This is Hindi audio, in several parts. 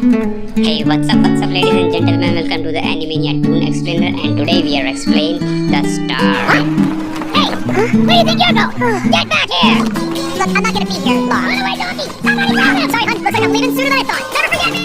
Hey, what's up, ladies and gentlemen? Welcome to the Animania Toon Explainer, and today we are explaining the star. Hey, where do you think you're going? Get back here! Look, I'm not gonna be here long. Run away, donkey! I'm running down. I'm sorry, hon. Looks like I'm leaving sooner than I thought. Never forget me!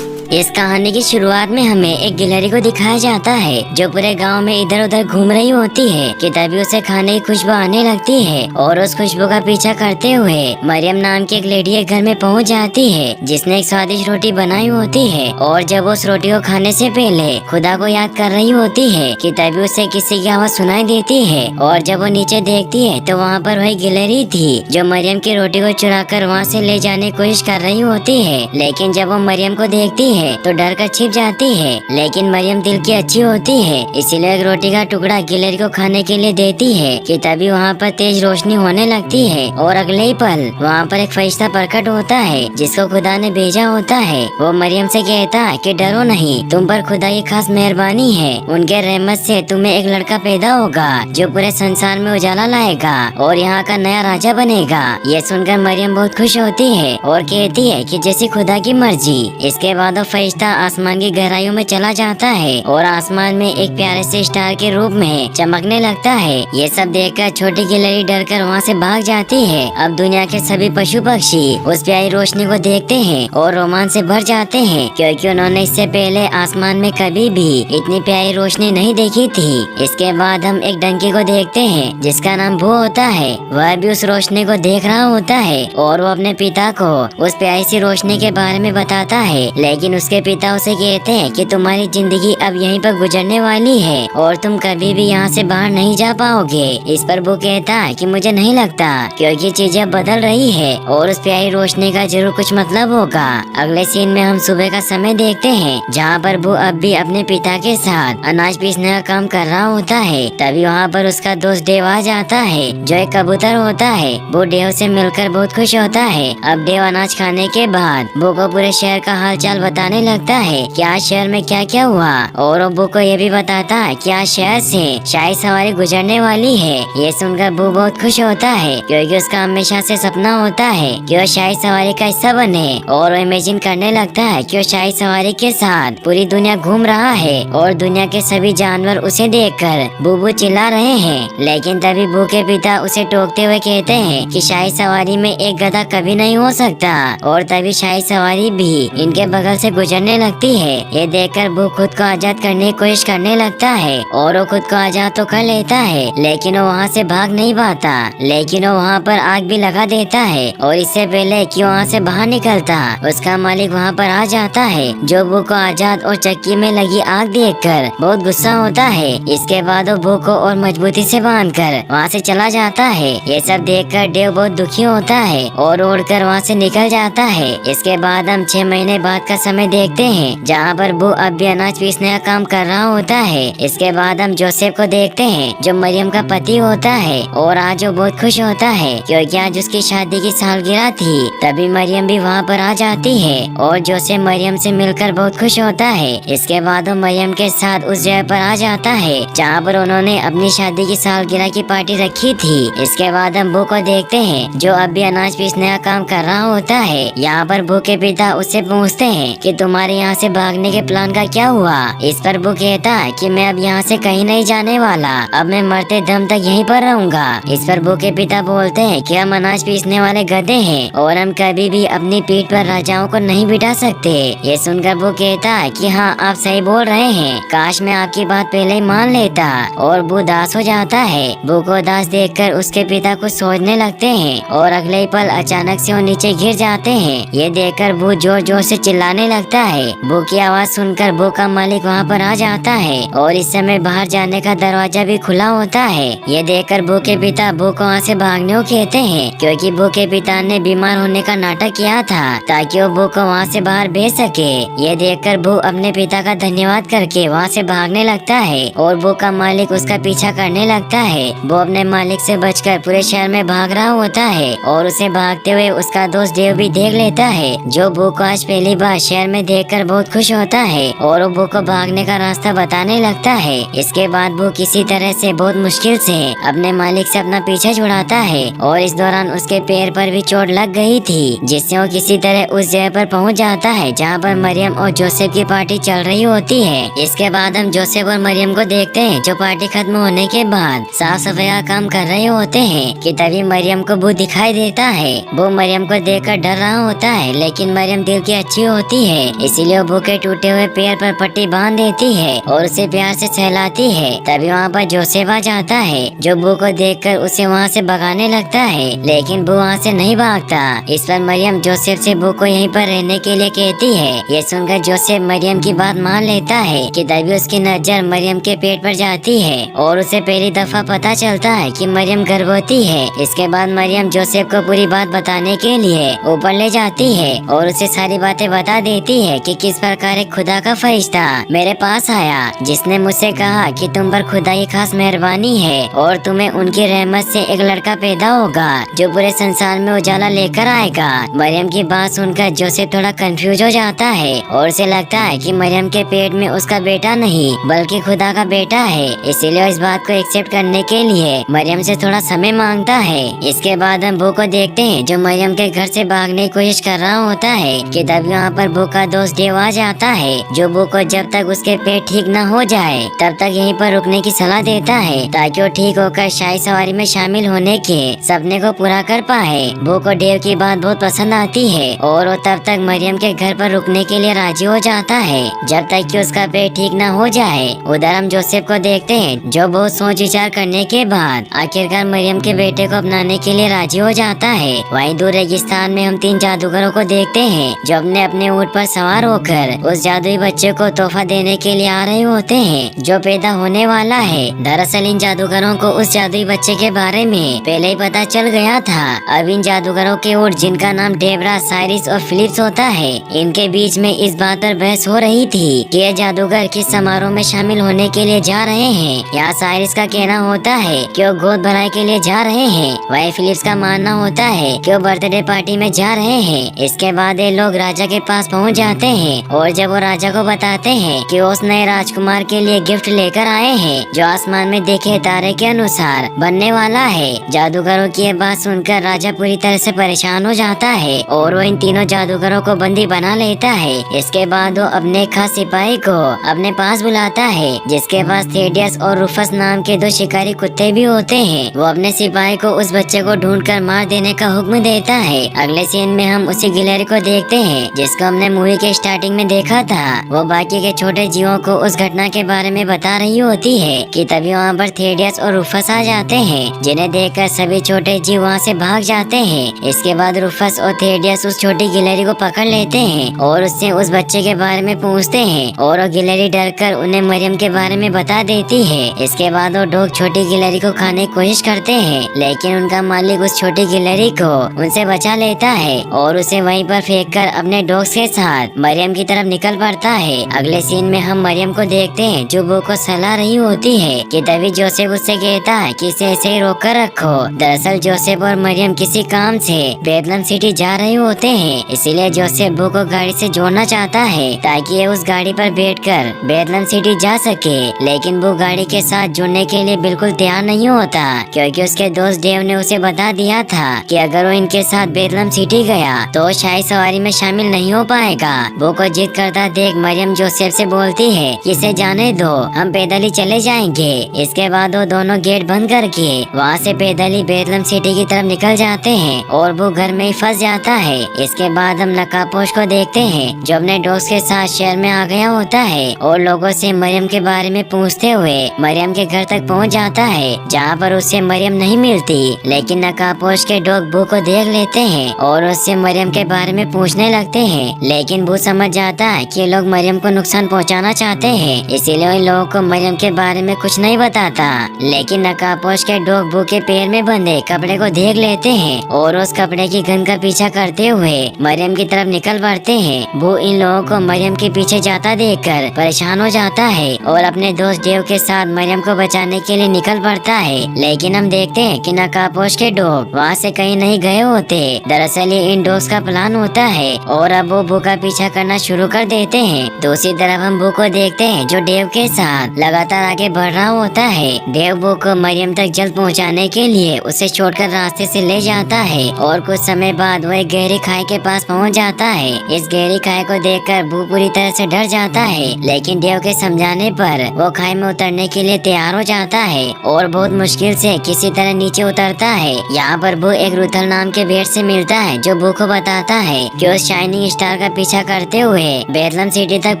इस कहानी की शुरुआत में हमें एक गिलहरी को दिखाया जाता है जो पूरे गांव में इधर उधर घूम रही होती है कि तभी उसे खाने की खुशबू आने लगती है और उस खुशबू का पीछा करते हुए मरियम नाम की एक लेडी के घर में पहुंच जाती है जिसने एक स्वादिष्ट रोटी बनाई होती है। और जब उस रोटी को खाने से पहले खुदा को याद कर रही होती है कि तभी उसे किसी की आवाज सुनाई देती है और जब वो नीचे देखती है तो वहाँ पर वही गिलहरी थी जो मरियम की रोटी को चुरा कर वहाँ से ले जाने की कोशिश कर रही होती है। लेकिन जब वो मरियम को देखती है तो डर कर छिप जाती है, लेकिन मरियम दिल की अच्छी होती है इसीलिए एक रोटी का टुकड़ा गिलहरी को खाने के लिए देती है कि तभी वहाँ पर तेज रोशनी होने लगती है और अगले ही पल वहाँ पर एक फरिश्ता प्रकट होता है जिसको खुदा ने भेजा होता है। वो मरियम से कहता है कि डरो नहीं, तुम पर खुदा की खास मेहरबानी है, उनके रहमत से तुम्हें एक लड़का पैदा होगा जो पूरे संसार में उजाला लाएगा और यहाँ का नया राजा बनेगा। ये सुनकर मरियम बहुत खुश होती है और कहती है कि जैसी खुदा की मर्जी। इसके बाद वो फरिश्ता आसमान की गहराइयों में चला जाता है और आसमान में एक प्यारे से स्टार के रूप में चमकने लगता है। ये सब देखकर छोटी गिलहरी डरकर वहाँ से भाग जाती है। अब दुनिया के सभी पशु पक्षी उस प्यारी रोशनी को देखते हैं और रोमांच से भर जाते हैं क्योंकि उन्होंने इससे पहले आसमान में कभी भी इतनी प्यारी रोशनी नहीं देखी थी। इसके बाद हम एक डंकी को देखते हैं जिसका नाम भू होता है। वह भी उस रोशनी को देख रहा होता है और वो अपने पिता को उस प्यारी सी रोशनी के बारे में बताता है, लेकिन उसके पिता उसे कहते हैं कि तुम्हारी जिंदगी अब यहीं पर गुजरने वाली है और तुम कभी भी यहाँ से बाहर नहीं जा पाओगे। इस पर वो कहता है कि मुझे नहीं लगता क्योंकि चीजें बदल रही है और उस प्यारी रोशनी का जरूर कुछ मतलब होगा। अगले सीन में हम सुबह का समय देखते हैं जहाँ पर वो अब भी अपने पिता के साथ अनाज पीसने का काम कर रहा होता है। तभी वहाँ पर उसका दोस्त डेव आ जाता है जो एक कबूतर होता है। वो डेव से मिलकर बहुत खुश होता है। अब डेव अनाज खाने के बाद वो को पूरे शहर का हाल चाल बताने लगता है कि आज शहर में क्या क्या हुआ और वो को ये भी बताता है कि आज शहर से शाही सवारी गुजरने वाली है। ये सुनकर वो बहुत खुश होता है क्योंकि उसका हमेशा से सपना होता है कि वो शाही सवारी का हिस्सा बने और वो इमेजिन करने लगता है कि वो शाही सवारी के साथ पूरी दुनिया घूम रहा है और दुनिया के सभी जानवर उसे देखकर बू चिल्ला रहे हैं। लेकिन तभी बू के पिता उसे टोकते हुए कहते हैं कि शाही सवारी में एक गधा कभी नहीं हो सकता और तभी शाही सवारी भी इनके बगल से गुजरने लगती है। ये देखकर वो खुद को आजाद करने की कोशिश करने लगता है और वो खुद को आजाद तो कर लेता है लेकिन वो वहाँ से भाग नहीं पाता। लेकिन वो वहाँ पर आग भी लगा देता है और इससे पहले कि वहाँ से बाहर निकलता उसका मालिक वहाँ पर आ जाता है जो वो को आजाद और चक्की में लगी आग देखकर बहुत गुस्सा होता है। इसके बाद वो भू को और मजबूती से बांधकर वहाँ से चला जाता है। ये सब देखकर डेव बहुत दुखी होता है और उड़कर वहाँ से निकल जाता है। इसके बाद हम 6 महीने बाद का समय देखते हैं जहाँ पर वो अब भी अनाज पीसने का काम कर रहा होता है। इसके बाद हम जोसेफ को देखते हैं जो मरियम का पति होता है और आज वो बहुत खुश होता है क्योंकि आज उसकी शादी की सालगिरह थी। तभी मरियम भी वहाँ पर आ जाती है और जोसेफ मरियम से मिलकर बहुत खुश होता है। इसके बाद वो मरियम के साथ उस जगह पर आ जाता है जहाँ पर उन्होंने अपनी शादी की सालगिरह की पार्टी रखी थी। इसके बाद हम बू को देखते हैं जो अब भी अनाज पीसने का काम कर रहा होता है। यहाँ पर बू के पिता उससे पूछते हैं कि तुम्हारे यहाँ से भागने के प्लान का क्या हुआ। इस पर वो कहता है कि मैं अब यहाँ से कहीं नहीं जाने वाला, अब मैं मरते दम तक यहीं पर रहूंगा। इस पर वो के पिता बोलते हैं कि हम अनाज पीसने वाले गधे हैं और हम कभी भी अपनी पीठ पर राजाओं को नहीं बिठा सकते। ये सुनकर वो कहता है कि हाँ आप सही बोल रहे हैं, काश मैं आपकी बात पहले ही मान लेता। और वो उदास हो जाता है। वो को उदास देखकर उसके पिता कुछ सोचने लगते हैं और अगले ही पल अचानक से वो नीचे गिर जाते हैं। ये देखकर वो जोर जोर से चिल्लाने लगता है। वो की आवाज सुनकर वो का मालिक वहाँ पर आ जाता है और इस समय बाहर जाने का दरवाजा भी खुला होता है। ये देखकर बू के पिता बू को वहाँ से भागने को कहते हैं क्योंकि बू के पिता ने बीमार होने का नाटक किया था ताकि वो बू को वहाँ से बाहर भेज सके। ये देखकर बू अपने पिता का धन्यवाद करके वहाँ से भागने लगता है और बू का मालिक उसका पीछा करने लगता है। वो अपने मालिक से बचकर पूरे शहर में भाग रहा होता है और उसे भागते हुए उसका दोस्त डेव भी देख लेता है जो बू को आज पहली बार शहर में देखकर बहुत खुश होता है और वो बू को भागने का रास्ता बताने लगता है। इसके बाद बू किसी तरह से बहुत मुश्किल से अपने मालिक से अपना पीछा छुड़ाता है और इस दौरान उसके पैर पर भी चोट लग गई थी, जिससे वो किसी तरह उस जगह पर पहुंच जाता है जहां पर मरियम और जोसेफ की पार्टी चल रही होती है। इसके बाद हम जोसेफ और मरियम को देखते हैं जो पार्टी खत्म होने के बाद साफ सफाई का काम कर रहे होते हैं कि तभी मरियम को बू दिखाई देता है। वो मरियम को देखकर डर रहा होता है, लेकिन मरियम दिल की अच्छी होती है, इसीलिए वो बू के टूटे हुए पैर पर पट्टी बांध देती है और उसे प्यार से सहलाती है। तभी वहाँ पर जोसेफ आ जाता है जो बू को देखकर उसे वहाँ से भगाने लगता है, लेकिन बू वहाँ से नहीं भागता। इस पर मरियम जोसेफ से बू को यहीं पर रहने के लिए कहती है। ये सुनकर जोसेफ मरियम की बात मान लेता है कि तभी उसकी नजर मरियम के पेट पर जाती है और उसे पहली दफा पता चलता है कि मरियम गर्भवती है। इसके बाद मरियम जोसेफ को पूरी बात बताने के लिए ऊपर ले जाती है और उसे सारी बातें बता देती है कि किस प्रकार एक खुदा का फरिश्ता मेरे पास आया जिसने मुझसे कहा कि तुम पर खुदा की खास मेहरबानी है और तुम्हें उनकी रहमत से एक लड़का पैदा होगा जो पूरे संसार में उजाला लेकर आएगा। मरियम की बात सुनकर जोसेफ थोड़ा कंफ्यूज हो जाता है और उसे लगता है कि मरियम के पेट में उसका बेटा नहीं बल्कि खुदा का बेटा है, इसीलिए इस बात को एक्सेप्ट करने के लिए मरियम से थोड़ा समय मांगता है। इसके बाद हम बू को देखते हैं जो मरियम के घर से भागने की कोशिश कर रहा होता है कि तभी वहाँ पर बू का दोस्त डेव आ जाता है जो बू को जब तक उसके पेट ठीक न हो जाए तब तक यहीं पर रुकने की सलाह देता है ताकि वो ठीक होकर शाही सवारी में शामिल होने के सपने को पूरा कर पाए। बू को डेव की बात बहुत पसंद आती है और वो तब तक मरियम के घर पर रुकने के लिए राजी हो जाता है जब तक कि उसका पेट ठीक न हो जाए। उधर हम जोसेफ को देखते हैं जो बहुत सोच विचार करने के बाद आखिरकार मरियम के बेटे को अपनाने के लिए राजी हो जाता है। वहीं दूर रेगिस्तान में हम 3 जादूगरों को देखते हैं जो अपने ऊंट पर सवार होकर उस जादुई बच्चे को तोहफा देने के लिए आ रहे होते हैं जो पैदा होने वाला है। दरअसल इन जादूगरों को उस जादुई बच्चे के बारे में पहले ही पता चल गया था। अब इन जादूगरों के ऊँट जिनका नाम डेबरा, साइरिस और फिलिप्स होता है, इनके बीच में इस बात पर बहस हो रही थी कि ये जादूगर किस समारोह में शामिल होने के लिए जा रहे हैं। यहाँ साइरिस का कहना होता है कि वो गोद भराई के लिए जा रहे हैं, वहीं फिलिप्स का मानना होता है कि वो बर्थडे पार्टी में जा रहे हैं। इसके बाद ये लोग राजा के पास पहुँच जाते हैं और जब वो राजा को बताते हैं कि उस नए राजकुमार के लिए गिफ्ट लेकर आए हैं जो आसमान में देखे तारे के अनुसार बनने वाला है। जादूगरों की ये बात सुनकर राजा पूरी तरह से परेशान हो जाता है और वो इन तीनों जादूगरों को बंदी बना लेता है। इसके बाद वो अपने खास सिपाही को अपने पास बुलाता है जिसके पास थेडियस और रूफस नाम के 2 शिकारी कुत्ते भी होते हैं। वो अपने सिपाही को उस बच्चे को ढूंढकर मार देने का हुक्म देता है। अगले सीन में हम उसी गिलहरी को देखते हैं जिसको हमने मूवी के स्टार्टिंग में देखा था। वो बाकी के छोटे जीवों को उस घटना के बारे में बता रही होती है कि तभी वहाँ पर थेडियस और रूफस आ जाते हैं जिन्हें देखकर सभी छोटे जीव वहाँ से भाग जाते हैं। इसके बाद रूफस और थेडियस उस छोटी गिलहरी को पकड़ लेते हैं और उससे उस बच्चे के बारे में पूछते हैं और वो गिलहरी डरकर उन्हें मरियम के बारे में बता देती है। इसके बाद वो डॉग छोटी गिलहरी को खाने की कोशिश करते हैं लेकिन उनका मालिक उस छोटी गिलहरी को उनसे बचा लेता है और उसे वहीं पर फेंककर अपने डॉग्स के साथ मरियम की तरफ निकल पड़ता है। अगले सीन में हम मरियम को देखते हैं जो बू को सलाह रही होती है कि तभी जोसेफ उससे कहता है कि इसे ऐसे ही रोक कर रखो। दरअसल जोसेफ और मरियम किसी काम से बेथलेहम सिटी जा रहे होते हैं, इसीलिए जोसेफ बू को गाड़ी से जोड़ना चाहता है ताकि ये उस गाड़ी पर बैठकर बेथलेहम सिटी जा सके। लेकिन बू गाड़ी के साथ जुड़ने के लिए बिल्कुल तैयार नहीं होता क्योंकि उसके दोस्त डेव ने उसे बता दिया था कि अगर वो इनके साथ बेथलेहम सिटी गया तो शाही सवारी में शामिल नहीं हो पाएगा। बू को जिद करता देख मरियम जोसेफ से बोलती है कि इसे जाने दो, हम पैदल ही चले जाएंगे। इसके बाद वो दोनों गेट बंद करके वहाँ से पैदल ही बेथलेहम सिटी की तरफ निकल जाते हैं और वो घर में ही फंस जाता है। इसके बाद हम नकाबपोश को देखते हैं जो अपने दोस्त के साथ शहर में आ गया होता है और लोगों से मरियम के बारे में पूछते हुए मरियम के घर तक पहुँच जाता है जहाँ पर उससे मरियम नहीं मिलती। लेकिन नकाबपोश के डॉग बू को देख लेते हैं और उससे मरियम के बारे में पूछने लगते हैं, लेकिन बू समझ जाता है कि लोग मरियम को नुकसान पहुँचाना चाहते हैं, इसीलिए इन लोगों को मरियम के बारे में कुछ नहीं बताता। लेकिन नकाबपोश के डॉग बू के पैर में बंधे कपड़े को देख लेते हैं और उस कपड़े की गंध का पीछा करते हुए मरियम की तरफ निकल पड़ते हैं। बू इन लोगों को मरियम के पीछे जाता देखकर परेशान हो जाता है और अपने दोस्त डेव के साथ मरियम को बचाने के लिए निकल पड़ता है। लेकिन हम देखते हैं कि नकाबपोश के डॉग वहाँ से कहीं नहीं गए होते। दरअसल ये इन डॉग्स का प्लान होता है और अब वो बू का पीछा करना शुरू कर देते हैं। दूसरी तरफ हम बू को देखते हैं जो डेव के साथ लगातार आगे बढ़ रहा होता है। डेव बू को मरियम तक जल्द पहुंचाने के लिए उसे छोड़कर रास्ते से ले जाता है और कुछ समय बाद वो एक गहरी खाई के पास पहुंच जाता है। इस गहरी खाई को देखकर बू पूरी तरह से डर जाता है, लेकिन डेव के समझाने पर वो खाई में उतरने के लिए तैयार हो जाता है और बहुत मुश्किल से किसी तरह नीचे उतरता है। यहाँ पर बू एक रुथल नाम के भेड़ से मिलता है जो बू को बताता है कि उस शाइनिंग स्टार का पीछा करते हुए बेथलम सिटी तक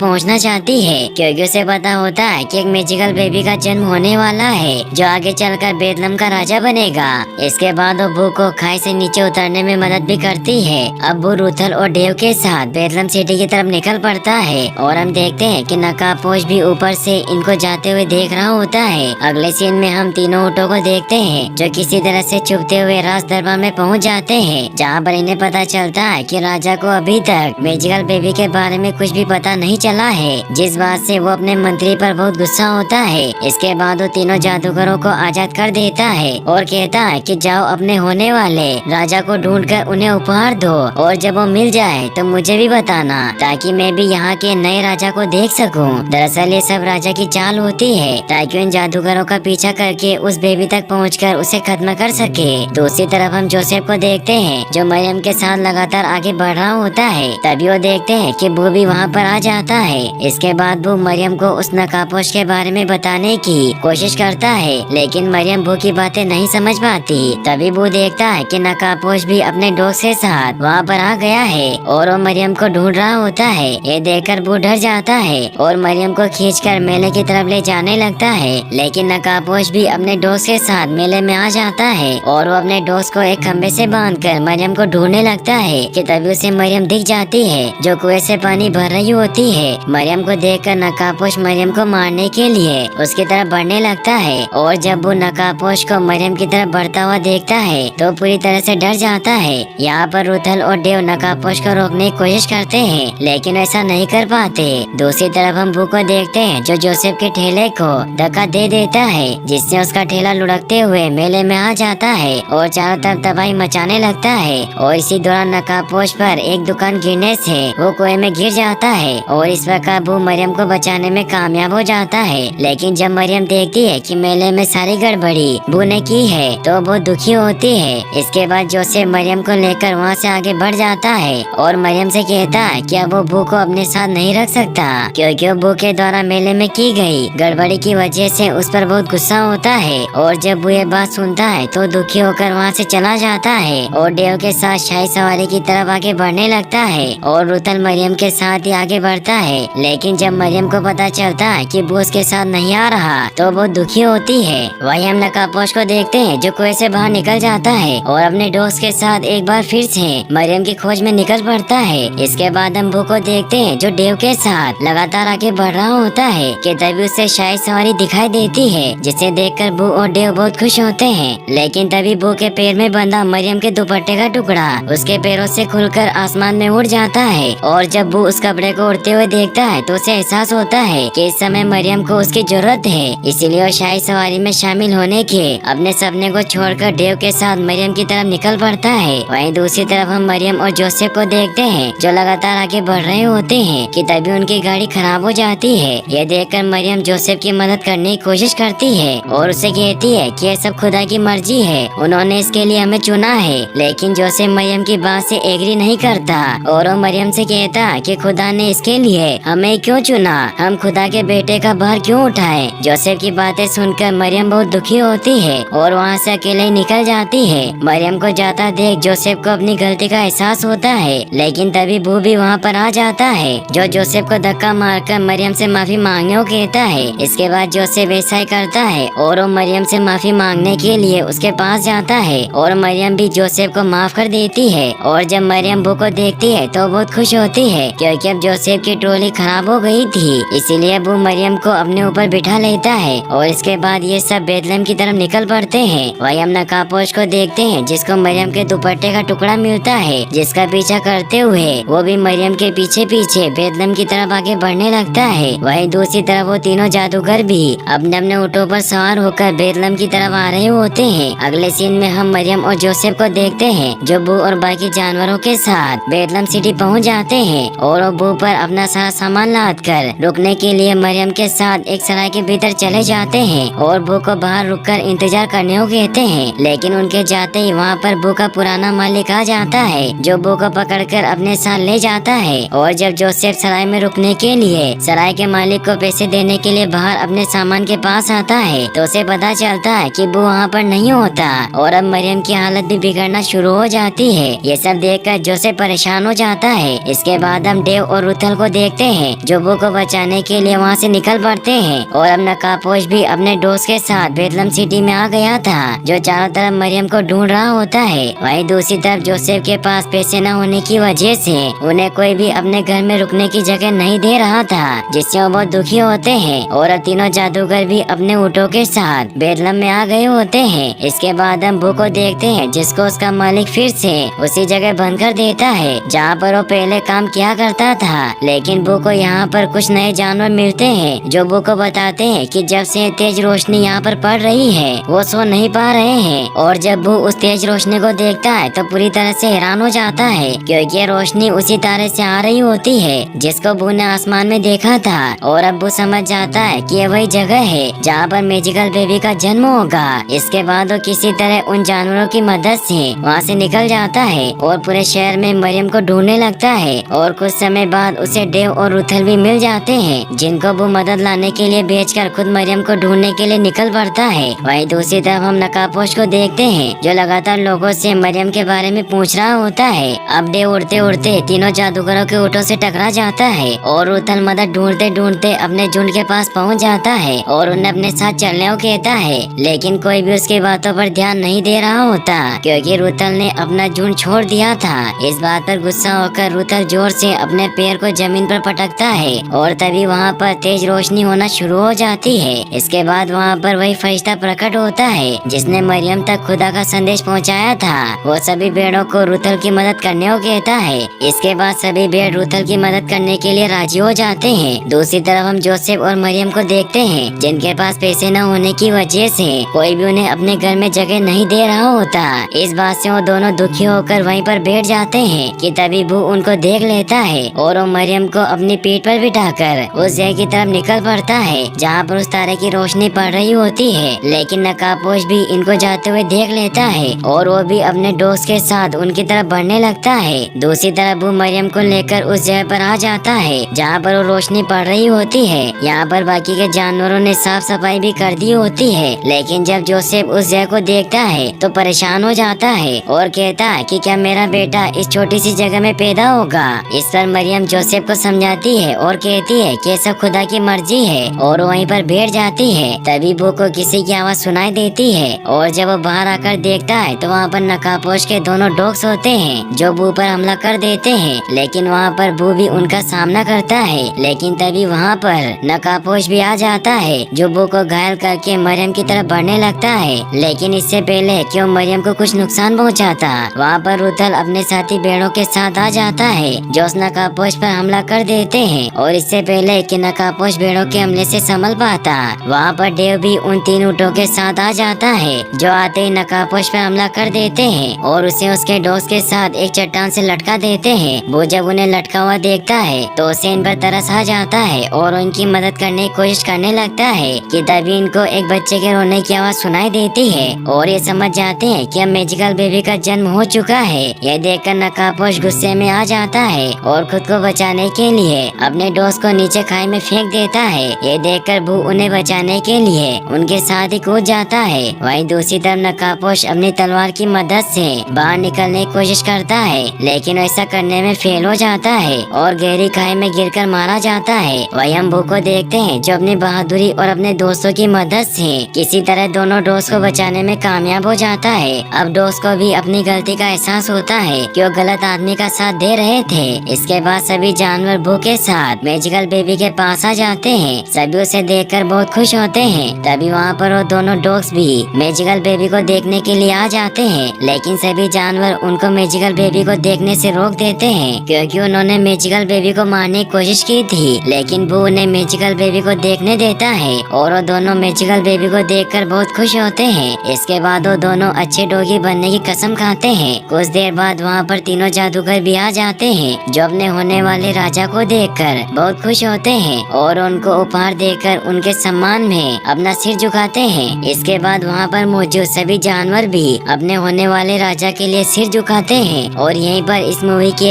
पहुँचना चाहती है, क्योंकि उसे पता होता है कि एक मैजिकल बेबी का जन्म होने वाला है जो आगे चलकर बेथलम का राजा बनेगा। इसके बाद वो बू को खाई से नीचे उतरने में मदद भी करती है। अब बू रुथल और डेव के साथ बेथलम सिटी की तरफ निकल पड़ता है और हम देखते हैं कि नकाबपोश भी ऊपर से इनको जाते हुए देख रहा होता है। अगले सीन में हम तीनों ऊँटों को देखते हैं जो किसी तरह से छुपते हुए राज दरबार में पहुंच जाते हैं, जहां पर इन्हें पता चलता है कि राजा को अभी तक मैजिकल बेबी के बारे में कुछ भी पता नहीं चला है, जिस बात से वो अपने मंत्री पर बहुत गुस्सा होता है। इसके बाद वो तीनों जादूगरों को आजाद कर देता है और कहता है कि जाओ अपने होने वाले राजा को ढूंढकर उन्हें उपहार दो और जब वो मिल जाए तो मुझे भी बताना ताकि मैं भी यहाँ के नए राजा को देख सकूं। दरअसल ये सब राजा की चाल होती है ताकि उन जादूगरों का पीछा करके उस बेबी तक पहुंचकर उसे खत्म कर सके। दूसरी तरफ हम जोसेफ को देखते हैं जो मरियम के साथ लगातार आगे बढ़ रहा होता है। तभी वो देखते हैं कि बू भी वहाँ पर आ जाता है। इसके बाद बू मरियम को उस नकाबपोश के बारे में बताने की कोशिश करता है, लेकिन मरियम बू की बातें नहीं समझ पाती। तभी बू देखता है कि नकाबपोश भी अपने दोस्त के साथ वहाँ पर आ गया है और वो मरियम को ढूंढ रहा होता है। ये देखकर बू डर जाता है और मरियम को खींचकर मेले की तरफ ले जाने लगता है, लेकिन नकाबपोश भी अपने दोस्त के साथ मेले में आ जाता है और वो अपने दोस्त को एक खम्बे से बांधकर मरियम को ढूंढने लगता है कि तभी उसे मरियम दिख जाती है जो कुएं से पानी भर रही होती है। मरियम को देखकर नकाबपोश मरियम को मारने के लिए उसकी तरफ बढ़ने लगता है और जब वो नकाबपोश को मरियम की तरफ बढ़ता हुआ देखता है तो पूरी तरह से डर जाता है। यहाँ पर रुथल और डेव नकाबपोश को रोकने की कोशिश करते हैं, लेकिन ऐसा नहीं कर पाते। दूसरी तरफ हम बू को देखते हैं जो जोसेफ के ठेले को धक्का दे देता है, जिससे उसका ठेला लुढ़कते हुए मेले में आ जाता है और चारों तरफ तबाही मचाने लगता है। और इसी दौरान नकाबपोश पर एक दुकान गिरने से वो कुएं में गिर जाता है और इस प्रकार बू मरियम को बचाने में कामयाब हो जाता है। लेकिन जब मरियम देखती है कि मेले में सारी गड़बड़ी बू ने की है तो बहुत दुखी होती है। इसके बाद जोसेफ मरियम को लेकर वहाँ से आगे बढ़ जाता है और मरियम से कहता है कि अब वो बू को अपने साथ नहीं रख सकता, क्योंकि वो बू के द्वारा मेले में की गई गड़बड़ी की वजह से उस पर बहुत गुस्सा होता है। और जब वो ये बात सुनता है तो दुखी होकर वहाँ से चला जाता है और डेव के साथ शाही सवारी की तरफ आगे बढ़ने लगता है और रुथल मरियम के साथ ही आगे बढ़ता है। लेकिन जब मरियम को पता चलता है कि वो उसके साथ नहीं आ रहा तो वो दुखी होती है। वही हम नकाबपोश को देखते हैं जो कुएं से बाहर निकल जाता है और अपने दोस्त के साथ एक बार फिर से मरियम की खोज में निकल पड़ता है। इसके बाद हम बू को देखते हैं जो डेव के साथ लगातार आगे बढ़ रहा होता है कि तभी उसे शाही सवारी दिखाई देती है, जिसे देखकर बू और डेव बहुत खुश होते हैं। लेकिन तभी बू के पैर में बंधा मरियम के दुपट्टे का टुकड़ा उसके पैरों से खुलकर आसमान में उड़ जाता है और जब बू उस कपड़े को उड़ते हुए देखता है तो उसे एहसास होता है कि इस समय मरियम को उसकी जरूरत है, इसीलिए वो शाही सवारी में शामिल होने के अपने सपने को छोड़कर डेव के साथ मरियम की तरफ निकल पड़ता है। वहीं दूसरी तरफ हम मरियम और जोसेफ को देखते हैं जो लगातार आगे बढ़ रहे होते हैं कि तभी उनकी गाड़ी खराब हो जाती है। ये देखकर मरियम जोसेफ की मदद करने की कोशिश करती है और उसे कहती है कि ये सब खुदा की मर्जी है, उन्होंने इसके लिए हमें चुना है। लेकिन जोसेफ मरियम की बात से एग्री नहीं करता और वो मरियम से कहता कि खुदा ने इसके लिए हमें क्यों चुना, हम खुदा के बेटे का भार क्यों उठाए। जोसेफ की बातें सुनकर मरियम बहुत दुखी होती है और वहाँ से अकेले ही निकल जाती है। मरियम को जाता देख जोसेफ को अपनी गलती का एहसास होता है, लेकिन तभी बू भी वहाँ पर आ जाता है जो जोसेफ को धक्का मारकर मरियम से माफी मांगने को कहता है। इसके बाद जोसेफ ऐसा ही करता है और वो मरियम से माफी मांगने के लिए उसके पास जाता है और मरियम भी जोसेफ को माफ कर देती है। और जब मरियम बू को देखती है तो बहुत खुश होती है, क्योंकि अब जोसेफ की ट्रॉली खराब हो गई थी, इसीलिए बू मरियम को अपने ऊपर बिठा लेता है। और इसके बाद ये सब बेथलेहम की तरफ निकल पड़ते हैं। वही हम नकाबपोश को देखते हैं जिसको मरियम के दुपट्टे का टुकड़ा मिलता है, जिसका पीछा करते हुए वो भी मरियम के पीछे पीछे बेथलेहम की तरफ आगे बढ़ने लगता है। वहीं दूसरी तरफ वो तीनों जादूगर भी अपने अपने ऊँटों पर सवार होकर बेथलेहम की तरफ आ रहे होते हैं। अगले सीन में हम मरियम और जोसेफ को देखते हैं जो बू और बाकी जानवरों के साथ बेथलेहम सिटी पहुँच जाते हैं और वो बू पर अपना सारा सामान लाद कर रुकने के लिए मरियम के साथ एक सराय के भीतर चले जाते हैं और बू को बाहर रुककर इंतजार करने को कहते हैं। लेकिन उनके जाते ही वहाँ पर बू का पुराना मालिक आ जाता है जो बू को पकड़कर अपने साथ ले जाता है। और जब जोसेफ सराय में रुकने के लिए सराय के मालिक को पैसे देने के लिए बाहर अपने सामान के पास आता है तो उसे पता चलता है कि बू वहाँ पर नहीं होता और अब मरियम की हालत भी बिगड़ना शुरू हो जाती है। ये सब देखकर जोसेफ परेशान हो जाता है। इसके बाद हम डेव और रुथल को देखते हैं जो बू को बचाने के लिए वहाँ से निकल पड़ते हैं। और अब नकापोश भी अपने दोस्त के साथ बेथलम सिटी में आ गया था जो चारों तरफ मरियम को ढूंढ रहा होता है। वहीं दूसरी तरफ जोसेफ के पास पैसे न होने की वजह से उन्हें कोई भी अपने घर में रुकने की जगह नहीं दे रहा था जिससे वो बहुत दुखी होते हैं। और अब तीनों जादूगर भी अपने ऊँटों के साथ बेथलम में आ गए होते हैं। इसके बाद हम बू को देखते हैं जिसको उसका मालिक फिर से उसी जगह बंद कर देता है जहाँ पर वो पहले काम किया करता था। लेकिन बू को यहाँ पर कुछ नए जानवर मिलते हैं जो बू को बताते हैं कि जब से तेज रोशनी यहाँ पर पड़ रही है वो सो नहीं पा रहे हैं। और जब बू उस तेज रोशनी को देखता है तो पूरी तरह से हैरान हो जाता है क्योंकि ये रोशनी उसी तारे से आ रही होती है जिसको बू ने आसमान में देखा था। और अब बू समझ जाता है कि ये वही जगह है जहाँ पर मैजिकल बेबी का जन्म होगा। इसके बाद वो किसी तरह उन जानवरों की मदद से वहाँ से निकल जाता है और पूरे शहर में मरियम को ढूंढने लगता है। और कुछ समय बाद उसे डेव और रुथल भी मिल जाते हैं जिनको वो मदद लाने के लिए भेजकर खुद मरियम को ढूंढने के लिए निकल पड़ता है। वहीं दूसरी तरफ हम नकापोश को देखते हैं जो लगातार लोगों से मरियम के बारे में पूछ रहा होता है। अब डेव उड़ते उड़ते तीनों जादूगरों के ऊँटों से टकरा जाता है और रुथल मदद ढूंढते ढूंढते अपने झुंड के पास पहुंच जाता है और उन्हें अपने साथ चलने को कहता है। लेकिन कोई भी उसकी बातों पर ध्यान नहीं दे रहा होता क्योंकि रुथल ने अपना झुंड छोड़ दिया था। इस बात पर गुस्सा होकर रुथल जोर से अपने पैर को जमीन पर पटकता है और तभी वहाँ पर तेज रोशनी होना शुरू हो जाती है। इसके बाद वहाँ पर वही फरिश्ता प्रकट होता है जिसने मरियम तक खुदा का संदेश पहुँचाया था। वो सभी भेड़ों को रुथल की मदद करने को कहता है। इसके बाद सभी भेड़ रुथल की मदद करने के लिए राजी हो जाते हैं। दूसरी तरफ हम जोसेफ और मरियम को देखते हैं जिनके पास पैसे न होने की वजह से कोई भी उन्हें अपने घर में जगह नहीं दे रहा होता। इस बात से वो दोनों दुखी होकर वहीं पर बैठ जाते हैं कि तभी बू उनको देख लेता है और वो मरियम को अपनी पीठ पर बिठाकर उस जगह की तरफ निकल पड़ता है जहाँ पर उस तारे की रोशनी पड़ रही होती है। लेकिन नकापोश भी इनको जाते हुए देख लेता है और वो भी अपने दोस्त के साथ उनकी तरफ बढ़ने लगता है। दूसरी तरफ बू मरियम को लेकर उस जगह पर आ जाता है जहाँ पर वो रोशनी पड़ रही होती है। यहाँ पर बाकी के जानवरों ने साफ सफाई भी कर दी होती है। लेकिन जब जोसेफ उस जगह को देखता है तो परेशान हो जाता है और कहता है कि क्या मेरा बेटा इस छोटी सी जगह में पैदा होगा। इस पर मरियम जोसेफ को समझाती है और कहती है कि सब खुदा की मर्जी है और वहीं पर बैठ जाती है। तभी बू को किसी की आवाज सुनाई देती है और जब वो बाहर आकर देखता है तो वहाँ पर नकापोश के दोनों डॉग्स होते हैं जो बू पर हमला कर देते हैं। लेकिन वहाँ पर बू भी उनका सामना करता है। लेकिन तभी वहाँ पर नकापोश भी आ जाता है जो बू को घायल करके मरियम की तरफ बढ़ने लगता है। लेकिन इससे पहले कि वो मरियम को कुछ नुकसान पहुँचाता वहाँ पर रुथल अपने साथी भेड़ों के साथ आ जाता है जो उस नकापोश पर हमला कर देते हैं। और इससे पहले कि नकापोश भेड़ों के हमले से संभल पाता वहाँ पर डेव भी उन तीन ऊँटों के साथ आ जाता है जो आते ही नकापोश पर हमला कर देते हैं और उसे उसके दोस्त के साथ एक चट्टान से लटका देते हैं। वो जब उन्हें लटका हुआ देखता है तो उसे इन पर तरस आ जाता है और उनकी मदद करने की कोशिश करने लगता है कि तभी इनको एक बच्चे के रोने की आवाज सुनाई देती है और ये समझ जाते हैं कि अब मैजिकल बेबी का जन्म हो चुका है। यह देखकर नकापोश गुस्से में आ जाता है और खुद को बचाने के लिए अपने दोस्त को नीचे खाई में फेंक देता है। ये देखकर बू उन्हें बचाने के लिए उनके साथ ही कूद जाता है। वहीं दूसरी तरफ नकापोश अपनी तलवार की मदद से बाहर निकलने की कोशिश करता है लेकिन ऐसा करने में फेल हो जाता है और गहरी खाई में गिरकर मारा जाता है। वहीं हम बू को देखते हैं जो अपनी बहादुरी और अपने दोस्तों की मदद से किसी तरह दोनों दोस्त को बचाने में कामयाब हो जाता है। अब दोस्त को भी अपनी गलती का एहसास होता है कि वो गलत आदमी का साथ दे रहे थे। इसके बाद सभी जानवर बू के साथ मैजिकल बेबी के पास आ जाते हैं। सभी उसे देखकर बहुत खुश होते हैं। तभी वहाँ पर वो दोनों डॉग्स भी मैजिकल बेबी को देखने के लिए आ जाते हैं। लेकिन सभी जानवर उनको मैजिकल बेबी को देखने से रोक देते हैं क्योंकि उन्होंने मैजिकल बेबी को मारने की कोशिश की थी। लेकिन बू उन्हें मैजिकल बेबी को देखने देता है और वो दोनों मैजिकल बेबी को देखकर बहुत खुश होते हैं। इसके बाद वो दोनों अच्छे डॉगी बनने की कसम खाते हैं। कुछ देर बाद वहाँ पर तीनों जादूगर भी आ जाते जाते हैं, जो अपने होने वाले राजा को देखकर बहुत खुश होते हैं और उनको उपहार देकर उनके सम्मान में अपना सिर झुकाते हैं। इसके बाद वहाँ पर मौजूद सभी जानवर भी अपने होने वाले राजा के लिए सिर झुकाते हैं और यहीं पर इस मूवी की